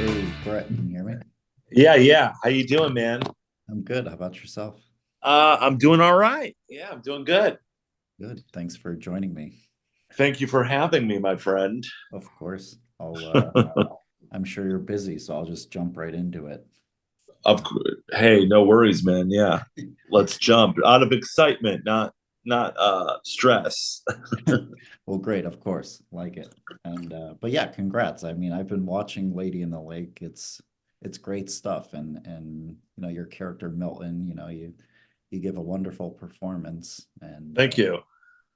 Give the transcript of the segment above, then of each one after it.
Hey, Brett, can you hear me? Yeah, yeah. How you doing, man? I'm good. How about yourself? I'm doing all right. Yeah, I'm doing good. Good. Thanks for joining me. Thank you for having me, my friend. Of course. I'm sure you're busy, so I'll just jump right into it. Hey, no worries, man. Yeah, let's jump out of excitement, not stress. Well, great, of course. Like it. And but yeah, congrats. I mean, I've been watching Lady in the Lake. It's great stuff. And your character Milton, you give a wonderful performance. And Thank you. of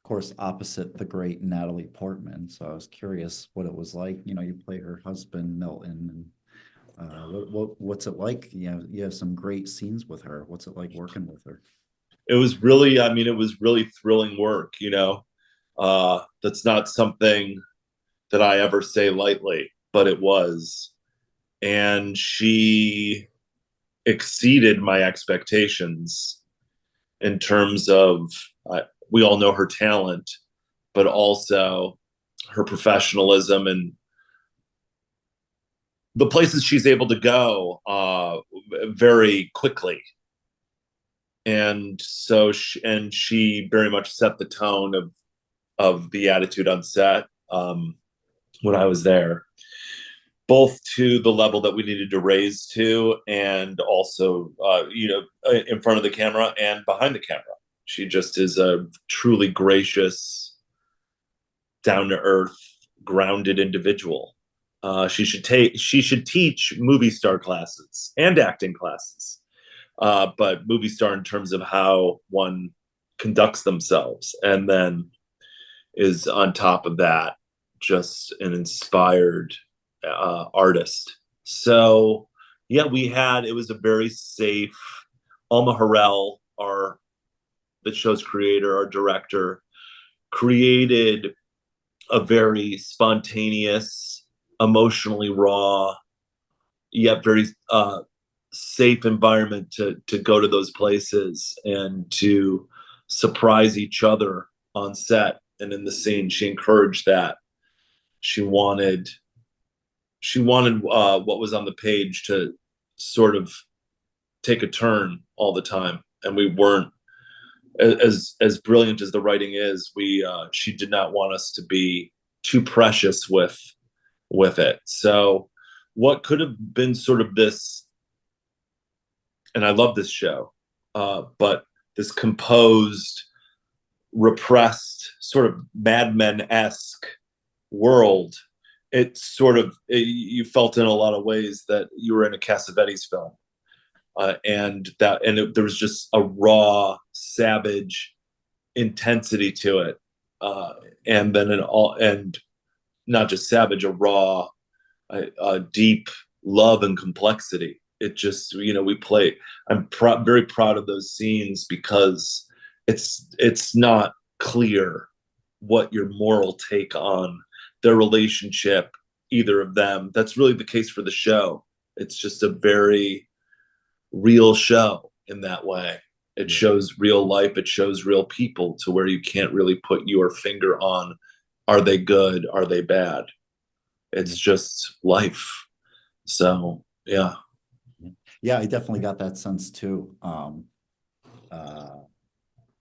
course, opposite the great Natalie Portman. So I was curious what it was like. You play her husband, Milton, and what's it like? You have some great scenes with her. What's it like working with her? It was really thrilling work. That's not something that I ever say lightly, but it was, and she exceeded my expectations in terms of we all know her talent, but also her professionalism and the places she's able to go very quickly. And she very much set the tone of the attitude on set when I was there, both to the level that we needed to raise to, and also in front of the camera and behind the camera. She just is a truly gracious, down to earth, grounded individual. She should teach movie star classes and acting classes, but movie star in terms of how one conducts themselves, and then is on top of that just an inspired artist. So yeah, it was a very safe. Alma Harrell, our the show's creator, our director, created a very spontaneous, emotionally raw, yet very safe environment to go to those places and to surprise each other on set and in the scene. She encouraged that. She wanted what was on the page to sort of take a turn all the time, and we weren't as brilliant as the writing is. We She did not want us to be too precious with it. So what could have been sort of this, and I love this show, but this composed, repressed, sort of Mad Men esque world. You felt in a lot of ways that you were in a Cassavetes film, there was just a raw, savage intensity to it, and then and not just savage, a raw, a deep love and complexity. It just, we play. Very proud of those scenes because it's not clear what your moral take on their relationship, either of them. That's really the case for the show. It's just a very real show in that way. It Yeah. shows real life, it shows real people, to where you can't really put your finger on, are they good, are they bad? Yeah. It's just life. So yeah. Yeah, I definitely got that sense too. Uh,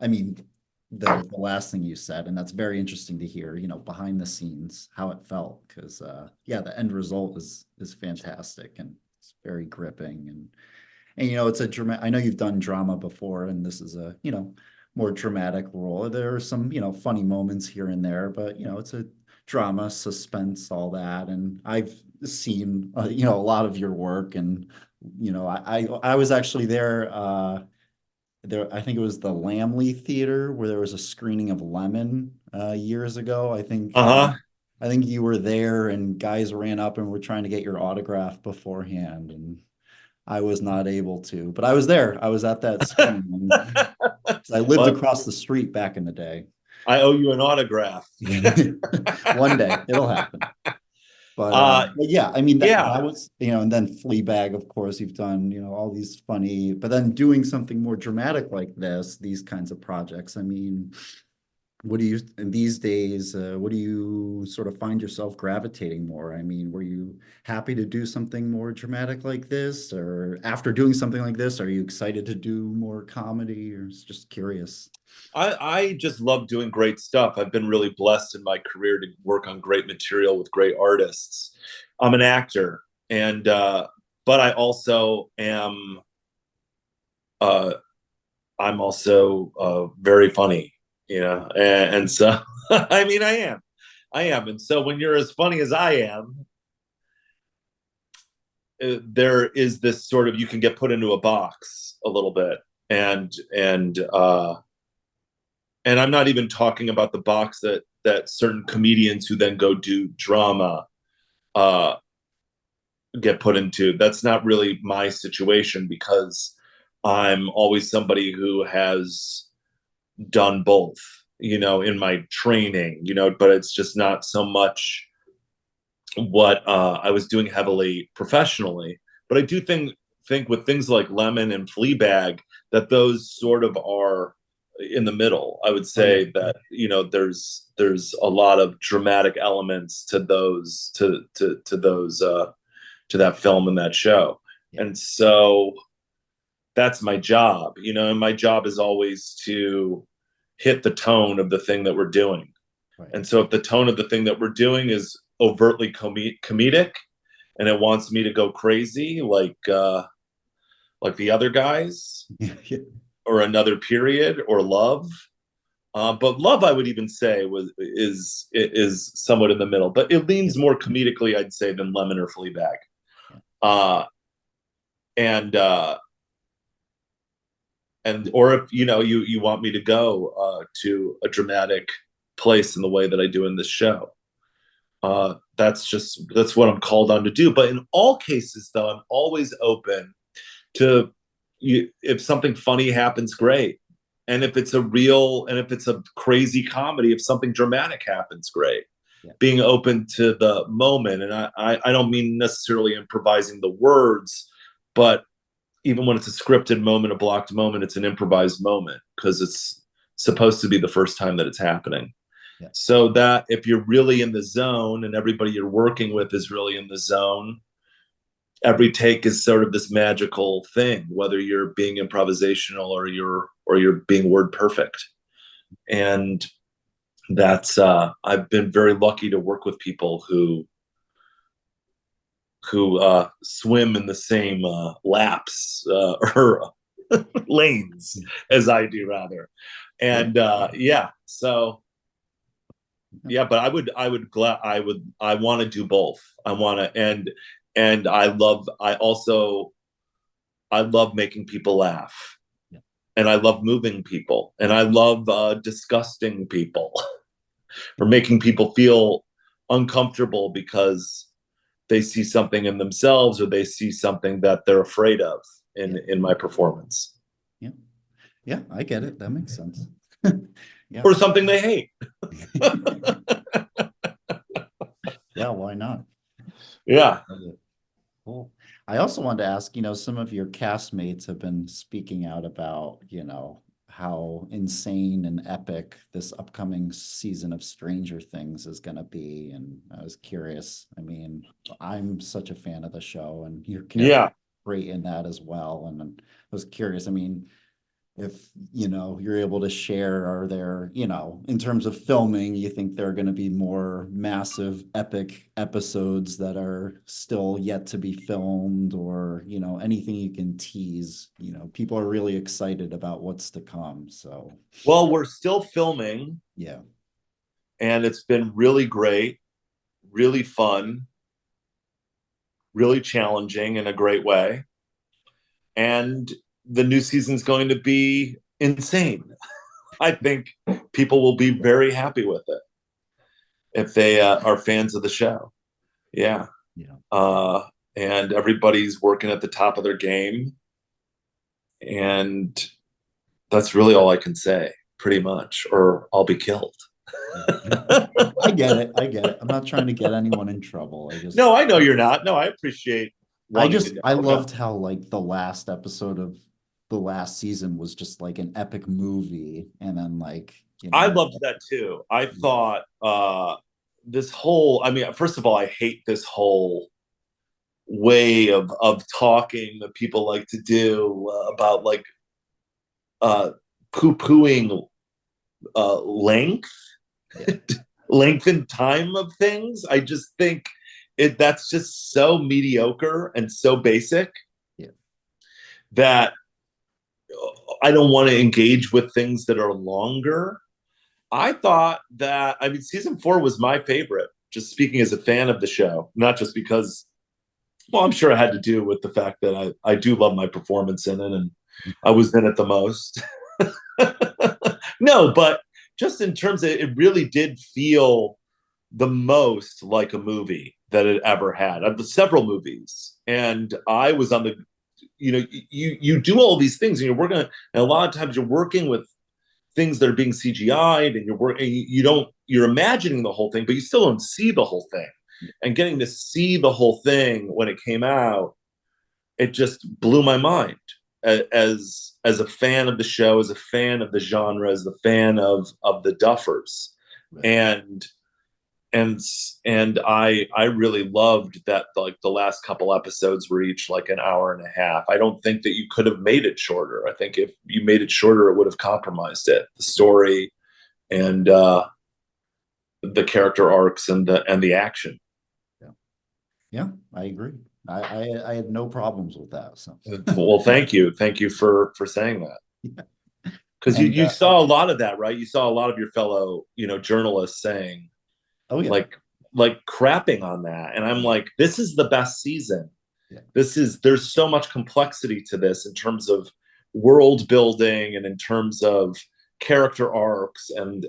I mean, the last thing you said, and that's very interesting to hear, behind the scenes, how it felt, because yeah, the end result is fantastic and it's very gripping and it's a drama. I know you've done drama before, and this is a, more dramatic role. There are some, funny moments here and there, but it's a drama, suspense, all that. And I've seen, a lot of your work, and I was actually there. I think it was the Lamley Theater where there was a screening of Lemon years ago. Uh-huh. I think you were there, and guys ran up and were trying to get your autograph beforehand, and I was not able to, but I was there. I was at that screening. I lived Well, across the street back in the day. I owe you an autograph. One day it'll happen. uh But yeah, I mean that yeah. was, and then Fleabag, of course, you've done, all these funny, but then doing something more dramatic like this, these kinds of projects. I mean, what do you, in these days, what do you sort of find yourself gravitating more? I mean, were you happy to do something more dramatic like this, or after doing something like this, are you excited to do more comedy, or just curious? I just love doing great stuff. I've been really blessed in my career to work on great material with great artists. I'm an actor, and but I also am. Uh, I'm also very funny, you know, and so I mean, I am, and so when you're as funny as I am, there is this sort of, you can get put into a box a little bit, and and I'm not even talking about the box that certain comedians who then go do drama uh, get put into. That's not really my situation because I'm always somebody who has done both, you know, in my training, you know, but it's just not so much what I was doing heavily professionally. But I do think with things like Lemon and Fleabag that those sort of are in the middle. I would Oh yeah. say that, you know, there's a lot of dramatic elements to those to those to that film and that show. Yeah. And so that's my job, you know, and my job is always to hit the tone of the thing that we're doing. Right. And so if the tone of the thing that we're doing is overtly comedic and it wants me to go crazy like the other guys Yeah. or another period or love, but love I would even say is somewhat in the middle, but it Yeah. leans more comedically I'd say than Lemon or Fleabag. Yeah. Uh, and or if you know you want me to go to a dramatic place in the way that I do in this show, that's what I'm called on to do. But in all cases, though, I'm always open to you. If something funny happens, great. And if it's a crazy comedy, if something dramatic happens, great. Yeah. Being open to the moment, and I don't mean necessarily improvising the words, but even when it's a scripted moment, a blocked moment, it's an improvised moment because it's supposed to be the first time that it's happening. Yeah. So that if you're really in the zone and everybody you're working with is really in the zone, every take is sort of this magical thing, whether you're being improvisational or you're being word perfect. And that's I've been very lucky to work with people who swim in the same laps or lanes as I do, rather. Yeah. And yeah, so yeah, but I want to do both. I want to, and I love making people laugh, Yeah. and I love moving people, and I love disgusting people or Yeah. making people feel uncomfortable because they see something in themselves or they see something that they're afraid of Yeah. in my performance Yeah. Yeah. I get it. That makes sense. Yeah. or something they hate. Yeah. Why not? Yeah. Cool. I also wanted to ask, some of your castmates have been speaking out about, how insane and epic this upcoming season of Stranger Things is going to be. And I was curious. I mean, I'm such a fan of the show, and your character Yeah. great in that as well. And I was curious. I mean, if you're able to share, are there, in terms of filming, you think there are going to be more massive epic episodes that are still yet to be filmed, or anything you can tease? People are really excited about what's to come, so Well, we're still filming yeah. and it's been really great, really fun, really challenging in a great way. And the new season's going to be insane. I think people will be very happy with it if they are fans of the show. Yeah. Yeah. Uh, and everybody's working at the top of their game. And that's really all I can say, pretty much, or I'll be killed. I get it. I get it. I'm not trying to get anyone in trouble. No, I know you're not. No, I appreciate I wanting to just know. I Yeah. loved how, like, the last episode of the last season was just like an epic movie, and then, like, You I know, loved that too. I thought this whole, I mean, first of all, I hate this whole way of talking that people like to do about like uh poo-pooing length, yeah, length and time of things. I just think that's just so mediocre and so basic yeah, that I don't want to engage with things that are longer. I thought that, I mean, season 4 was my favorite, just speaking as a fan of the show, not just because, well, I'm sure it had to do with the fact that I do love my performance in it and I was in it the most. No, but just in terms of it really did feel the most like a movie that it ever had of the several movies. And I was on the, you do all these things and you're working on, and a lot of times you're working with things that are being CGI'd and you're working, you don't, you're imagining the whole thing, but you still don't see the whole thing. And getting to see the whole thing when it came out, it just blew my mind as a fan of the show, as a fan of the genre, as a fan of the Duffers. right. And and I really loved that, like the last couple episodes were each like an hour and a half. I don't think that you could have made it shorter. I think if you made it shorter, it would have compromised it, the story and the character arcs and the action. Yeah, yeah, I agree. I had no problems with that. So, Well, thank you for saying that, yeah. because And you saw a lot of that, right? You saw a lot of your fellow journalists saying oh yeah, like crapping on that, and I'm like, this is the best season. yeah, There's so much complexity to this in terms of world building and in terms of character arcs and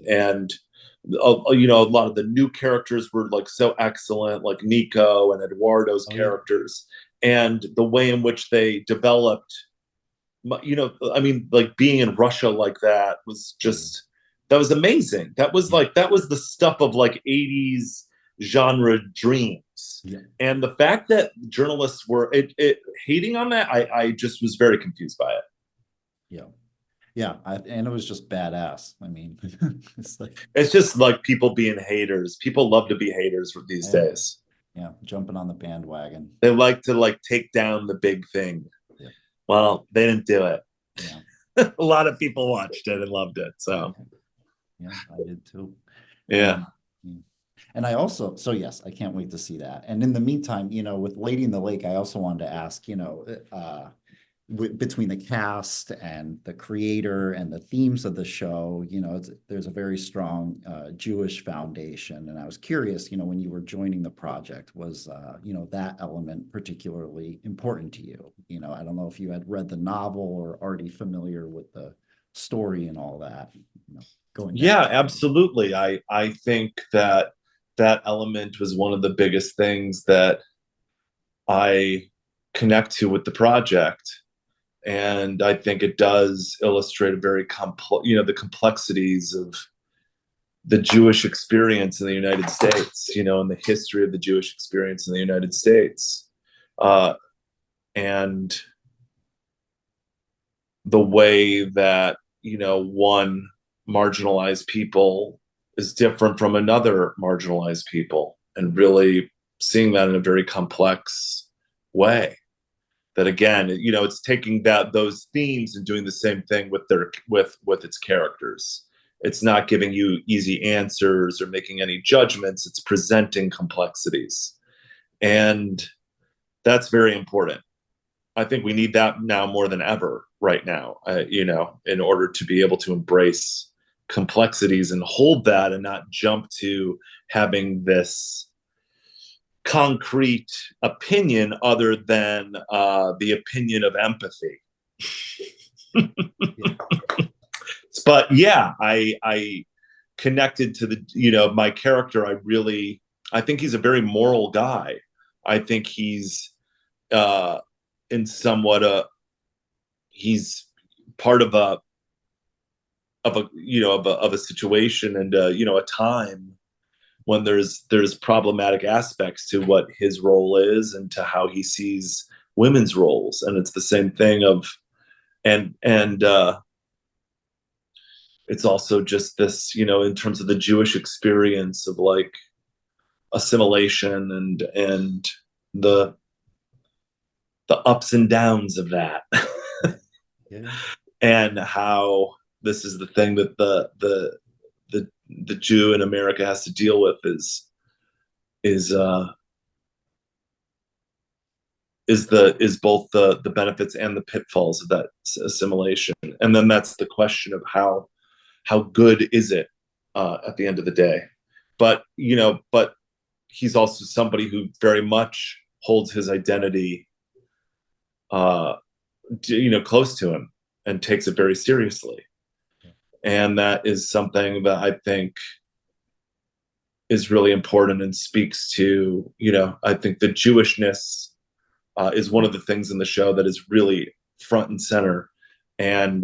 a lot of the new characters were like so excellent, like Nico and Eduardo's oh yeah, characters, and the way in which they developed, I mean, like being in Russia like that was oh yeah, just, that was amazing. That was yeah, like, that was the stuff of like 80s genre dreams. yeah, And the fact that journalists were hating on that, I just was very confused by it. yeah, yeah. And it was just badass. I mean, it's like, It's just like people being haters. People love to be haters these yeah, days. yeah, jumping on the bandwagon. They like to like take down the big thing. Yeah, Well, they didn't do it. yeah, A lot of people watched it and loved it. So yeah, I did too. yeah. Mm. And I also, so yes, I can't wait to see that. And in the meantime, with Lady in the Lake, I also wanted to ask, between the cast and the creator and the themes of the show, there's a very strong Jewish foundation. And I was curious, when you were joining the project, was, that element particularly important to you? I don't know if you had read the novel or already familiar with the story and all that, going back. Yeah, absolutely. I think that that element was one of the biggest things that I connect to with the project. And I think it does illustrate a very complex, the complexities of the Jewish experience in the United States, and the history of the Jewish experience in the United States. And the way that, one marginalized people is different from another marginalized people, and really seeing that in a very complex way. That again, it's taking those themes and doing the same thing with with its characters. It's not giving you easy answers or making any judgments. It's presenting complexities, and that's very important. I think we need that now more than ever right now, in order to be able to embrace complexities and hold that and not jump to having this concrete opinion other than the opinion of empathy. Yeah. But yeah, I connected to my character. I think he's a very moral guy. I think he's in somewhat he's part of a situation and a time when there's problematic aspects to what his role is and to how he sees women's roles. And it's the same thing of and it's also just this, in terms of the Jewish experience of like assimilation and the the ups and downs of that. Yeah. And how this is the thing that the Jew in America has to deal with is both the benefits and the pitfalls of that assimilation. And then that's the question of how good is it at the end of the day. But he's also somebody who very much holds his identity close to him and takes it very seriously. And that is something that I think is really important and speaks to, I think the Jewishness is one of the things in the show that is really front and center and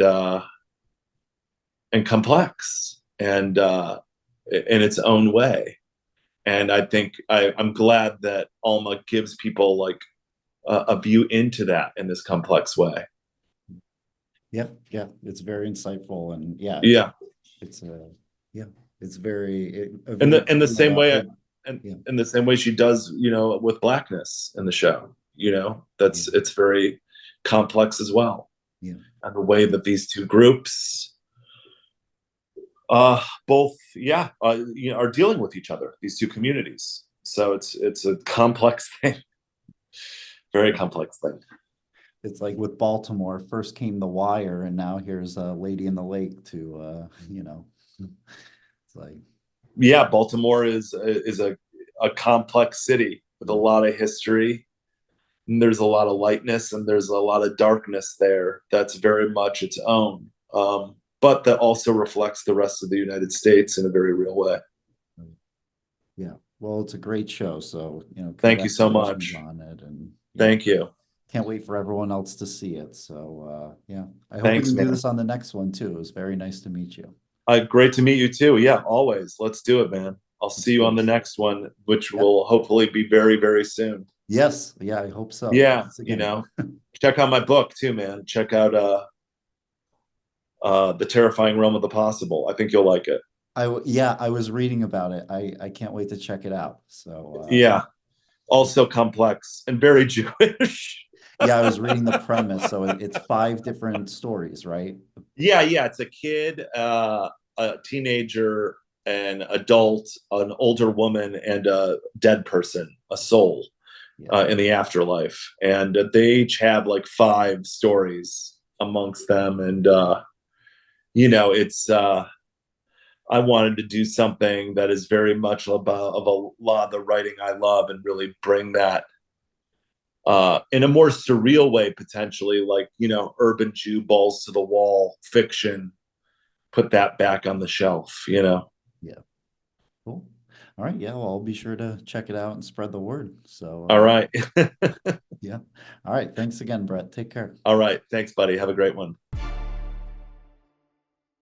complex and in its own way. And I think I'm glad that Alma gives people like a view into that in this complex way. Yeah, it's very insightful, and it's it's very in the same way yeah. in the same way she does, with blackness in the show. It's very complex as well. Yeah. And the way that these two groups both are dealing with each other, these two communities. So it's a complex thing. Very complex thing. It's like with Baltimore, first came The Wire, and now here's Lady in the Lake to it's like, yeah, Baltimore is a complex city with a lot of history. And there's a lot of lightness and there's a lot of darkness there that's very much its own, but that also reflects the rest of the United States in a very real way. Yeah, well, it's a great show, so thank you so much on it, and thank you. Can't wait for everyone else to see it. So I hope Thanks, we can do man. this on the next one too. It was very nice to meet you. Great to meet you too. Yeah, always. Let's do it, man. I'll see you on the next one, which will hopefully be very, very soon. Yes. Yeah, I hope so. Yeah, check out my book too, man. Check out The Terrifying Realm of the Possible. I think you'll like it. I was reading about it. I can't wait to check it out. So yeah, also complex and very Jewish. Yeah, I was reading the premise. So it's 5 different stories, right? Yeah. It's a kid, a teenager, an adult, an older woman, and a dead person, a soul, in the afterlife. And they each have like 5 stories amongst them. And, it's, I wanted to do something that is very much about of a lot of the writing I love and really bring that in a more surreal way, potentially, like, urban Jew, balls to the wall fiction, put that back on the shelf, Yeah. Cool. All right. Yeah. Well, I'll be sure to check it out and spread the word. So, all right. Yeah. All right. Thanks again, Brett. Take care. All right. Thanks, buddy. Have a great one.